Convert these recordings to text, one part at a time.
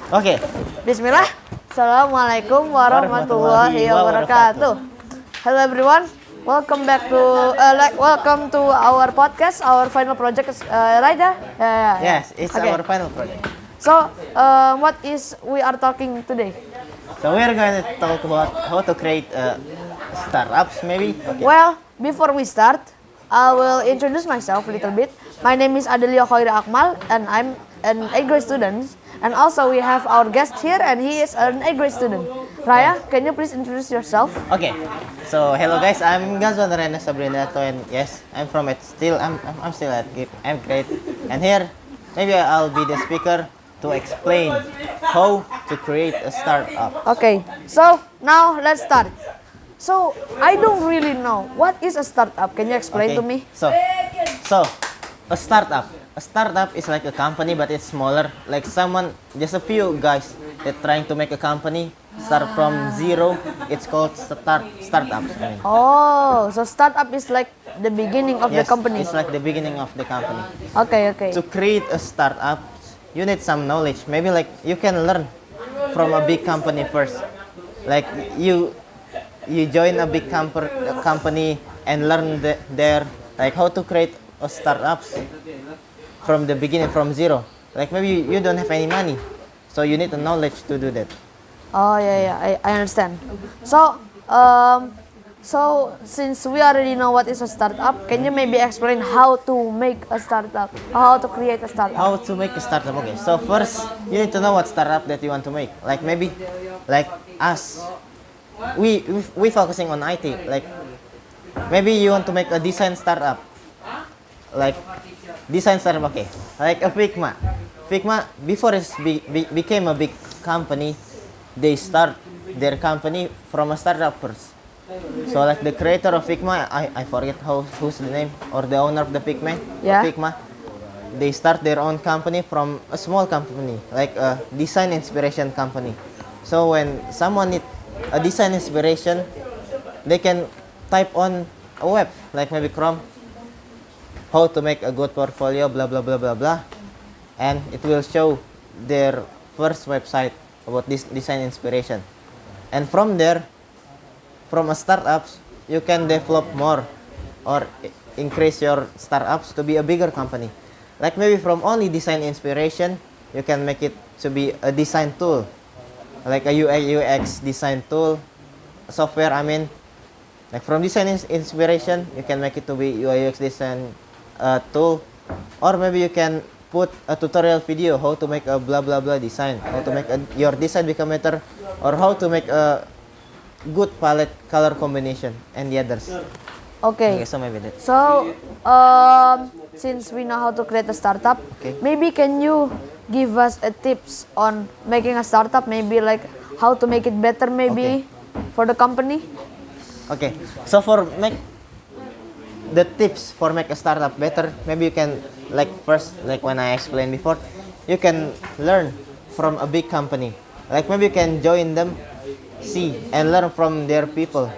Okay. Bismillah. Assalamualaikum warahmatullahi wabarakatuh. Hello everyone. Welcome back to welcome to our podcast. Our final project is right there. Yes, it's Okay. our final project. So, what is we are talking today? So we're going to talk about how to create startups, maybe. Okay. Well, before we start, I will introduce myself a little bit. My name is Adelia Khoira Akmal, and I'm an A grade student. And also we have our guest here, and he is an A grade student. Raya, can you please introduce yourself? Okay. So hello guys, I'm Gazwan Rena Sabrinato, and yes, I'm from it. I'm still at I'm great. And here, maybe I'll be the speaker to explain how to create a startup. Okay, so now let's start. So I don't really know what is a startup. Can you explain Okay. to me? So a startup. A startup is like a company, but it's smaller. Like just a few guys that trying to make a company, start from zero. It's called startups. I mean. Oh, so startup is like the beginning of the Yes, company. it's like the beginning of the company. Okay. To create a startup, you need some knowledge. Maybe like you can learn from a big company first. Like you join a big company and learn there like how to create a startups from the beginning, from zero. Like maybe you don't have any money, so you need the knowledge to do that. Oh yeah, I understand. So since we already know what is a startup, can you maybe explain how to make a startup, how to create a startup? How to make a startup? Okay, so first you need to know what startup that you want to make. Like maybe, like us, we focusing on IT. Like maybe you want to make a design startup. Like design startup, okay. Like a Figma. Figma before it became a big company, they start their company from a startup first. So like the creator of Figma, I forget who's the name or the owner of the Figma. Yeah. Figma. They start their own company from a small company, like a design inspiration company. So when someone need a design inspiration, they can type on a web, like maybe Chrome, how to make a good portfolio, blah blah blah blah blah, and it will show their first website about this design inspiration. And from there, from a startups, you can develop more or increase your startups to be a bigger company. Like maybe from only design inspiration, you can make it to be a design tool, like a UI UX design tool, software. I mean, like from design inspiration, you can make it to be UI UX design tool, or maybe you can put a tutorial video how to make a blah blah blah design, how to make your design become better, or how to make a good palette color combination and the others. Okay. So maybe that. So since we know how to create a startup, Okay. maybe can you give us a tips on making a startup? Maybe like how to make it better, maybe for the company. Okay, so for make the tips for make a startup better, maybe you can like first, like when I explained before, you can learn from a big company. Like maybe you can join them, see and learn from their people.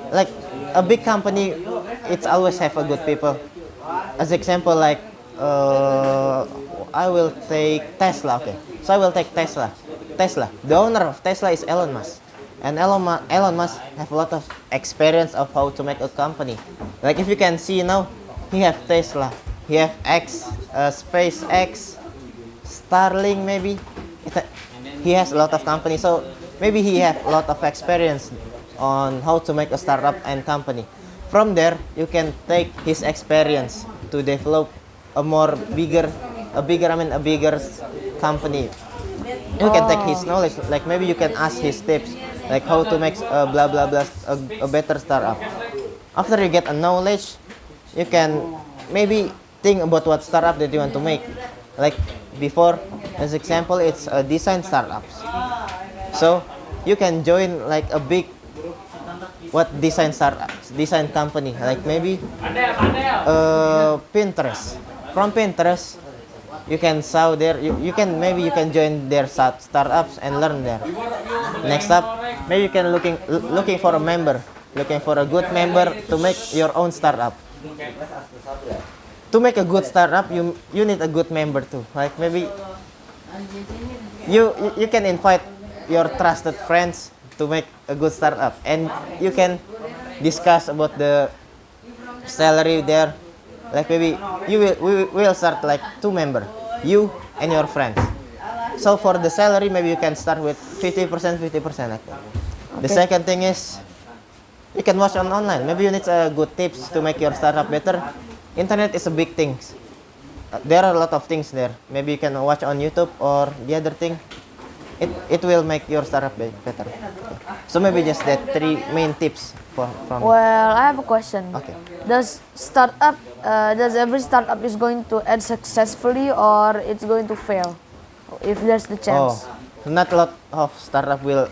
Like a big company, it's always have a good people. As example, like I will take Tesla. Okay, so I will take Tesla. The owner of Tesla is Elon Musk. And Elon Musk have a lot of experience of how to make a company. Like if you can see now, he have Tesla, he have SpaceX, Starlink maybe. He has a lot of companies, so maybe he have a lot of experience on how to make a startup and company. From there, you can take his experience to develop a bigger company. You can take his knowledge, like maybe you can ask his tips, like how to make blah blah blah a better startup. After you get a knowledge, you can maybe think about what startup that you want to make. Like before, as example, it's a design startups. So you can join like a big design company, like maybe Pinterest. From Pinterest, you can saw there. You can join their startups and learn there. Next up, maybe you can looking for a member, looking for a good member to make your own startup. To make a good startup, you need a good member too. Like maybe you can invite your trusted friends to make a good startup, and you can discuss about the salary there. Like maybe we will start like two member, you and your friends. So for the salary, maybe you can start with 50%, 50% like that. The Okay. second thing is you can watch on online. Maybe you need good tips to make your startup better. Internet is a big thing. There are a lot of things there. Maybe you can watch on YouTube or the other thing. It will make your startup better. Okay. So maybe just that three main tips from. Well, I have a question. Okay. Does every startup is going to end successfully or it's going to fail? If there's the chance. Not a lot of startup will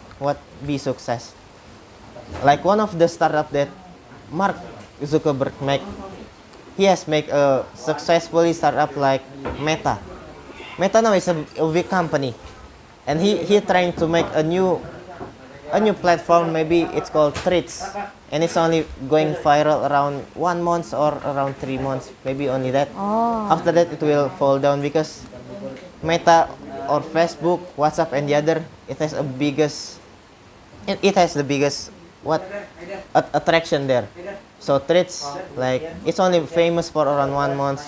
be success. Like one of the startup that Mark Zuckerberg make, he has make a successfully startup like Meta. Meta now is a big company, and he trying to make a new platform. Maybe it's called Threads, and it's only going viral around 1 month or around 3 months, maybe only that. After that, it will fall down because Meta or Facebook, WhatsApp, and the other, it has the biggest attraction there. So Threads, like it's only famous for around 1 month,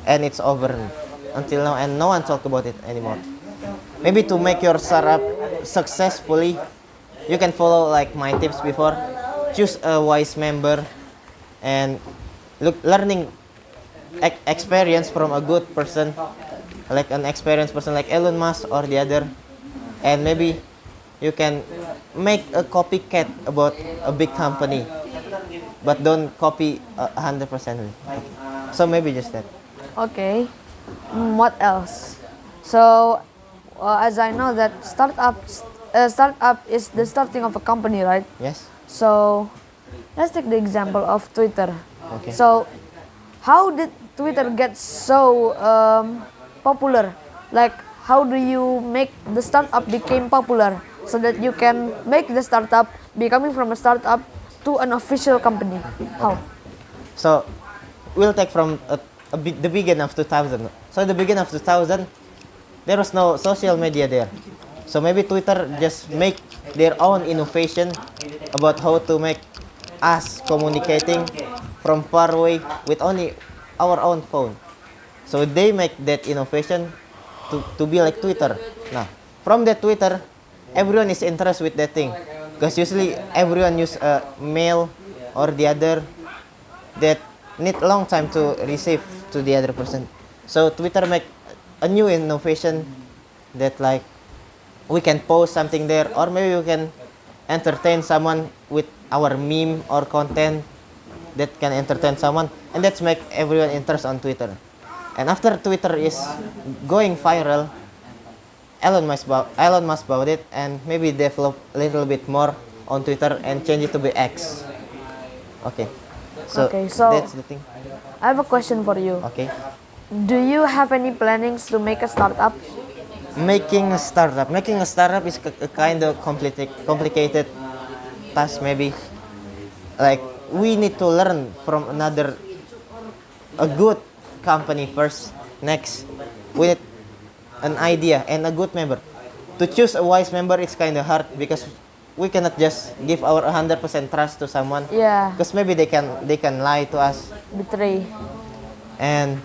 and it's over until now, and no one talk about it anymore. Maybe to make your startup successfully, you can follow like my tips before. Choose a wise member, and learning experience from a good person, like an experienced person like Elon Musk or the other, and maybe you can make a copycat about a big company, but don't copy 100%. So maybe just that. Okay. What else? So, as I know that startup is the starting of a company, right? Yes. So, let's take the example of Twitter. Okay. So, how did Twitter get so popular? Like, how do you make the startup became popular so that you can make the startup becoming from a startup to an official company? How? So we'll take from the beginning of 2000. So the beginning of 2000, there was no social media there. So maybe Twitter just make their own innovation about how to make us communicating from far away with only our own phone. So they make that innovation to be like Twitter. Now, from that Twitter, everyone is interested with that thing. Because usually everyone use a mail or the other that need a long time to receive to the other person. So Twitter make a new innovation that like we can post something there, or maybe we can entertain someone with our meme or content that can entertain someone, and that's make everyone interested on Twitter. And after Twitter is going viral, Elon Musk bought it and maybe develop a little bit more on Twitter and change it to be X. Okay. So, Okay, so- that's the thing. I have a question for you. Okay. Do you have any plannings to make a startup? Making a startup is a kind of complicated task maybe. Like we need to learn from a good company first. Next, we need an idea and a good member. To choose a wise member, it's kind of hard because we cannot just give our 100% trust to someone. Yeah, Because maybe they can lie to us, betray. and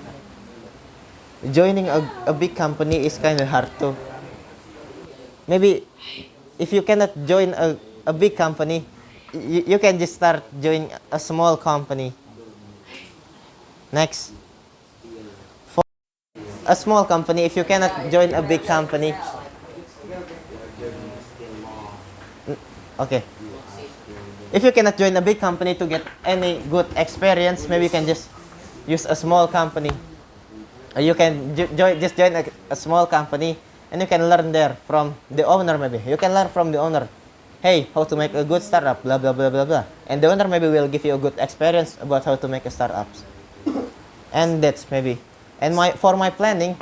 joining a big company is kind of hard too. Maybe if you cannot join a big company, you can just start join a small company. Next, for a small company, if you cannot join a big company, okay. If you cannot join a big company to get any good experience, maybe you can just use a small company. You can join a small company, and you can learn there from the owner. Maybe you can learn from the owner. Hey, how to make a good startup, blah blah blah blah blah. And the owner maybe will give you a good experience about how to make a startups. And that's maybe. And for my planning,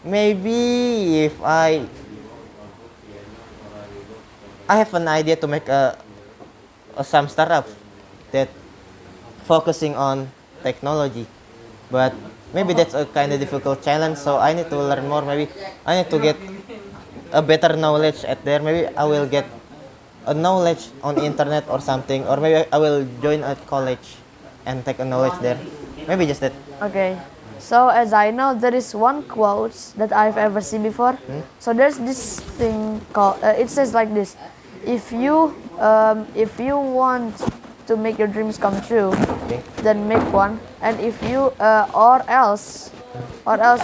maybe if I have an idea to make some startup that focusing on technology, but maybe that's a kind of difficult challenge. So I need to learn more. Maybe I need to get a better knowledge at there. Maybe I will get a knowledge on internet or something, or maybe I will join a college and take a knowledge there. Maybe just that. Okay. So as I know, there is one quote that I've ever seen before. So there's this thing called. It says like this: if you want to make your dreams come true, Okay. then make one. And if you or else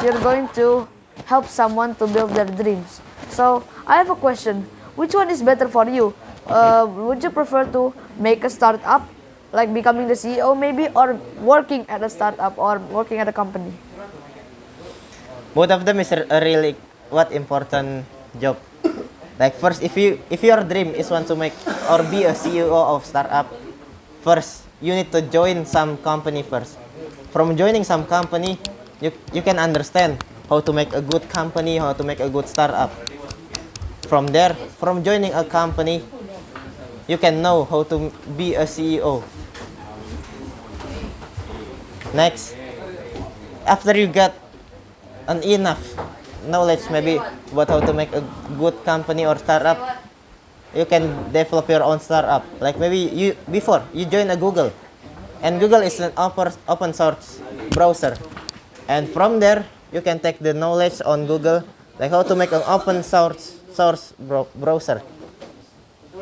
you're going to help someone to build their dreams. So I have a question: which one is better for you? Would you prefer to make a startup, like becoming the CEO maybe, or working at a startup or working at a company? Both of them is a really what important job. Like first, if your dream is want to make or be a CEO of startup, first you need to join some company first. From joining some company, you can understand how to make a good company, how to make a good startup. From there, from joining a company, you can know how to be a CEO. Next, after you got an enough knowledge maybe about how to make a good company or startup, you can develop your own startup. Like maybe before you join a Google, and Google is an open source browser, and from there you can take the knowledge on Google, like how to make an open source browser.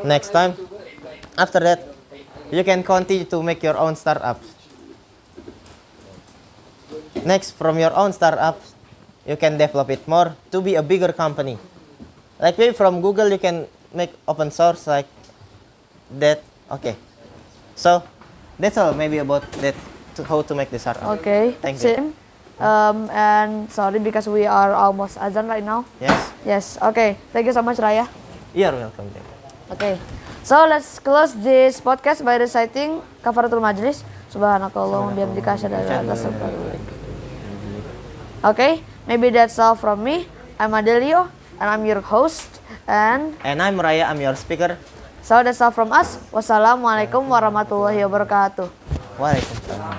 Next time, after that, you can continue to make your own startups. Next, from your own startups, you can develop it more to be a bigger company. Like maybe from Google, you can make open source like that. Okay. So that's all maybe about that, how to make the startup. Okay. Thank you. Same. And sorry because we are almost azan right now. Yes. Yes. Okay. Thank you so much, Raya. You're welcome. Thank you. Okay. So let's close this podcast by reciting kafaratul majlis. Subhanakallahumma bihamdika asyhadu an la ilaha illa anta astaghfiruka wa atubu ilaik. Okay, maybe that's all from me. I'm Adelio, and I'm your host. And I'm Raya, I'm your speaker. so that's all from us. Wassalamualaikum warahmatullahi wabarakatuh. Waalaikumsalam.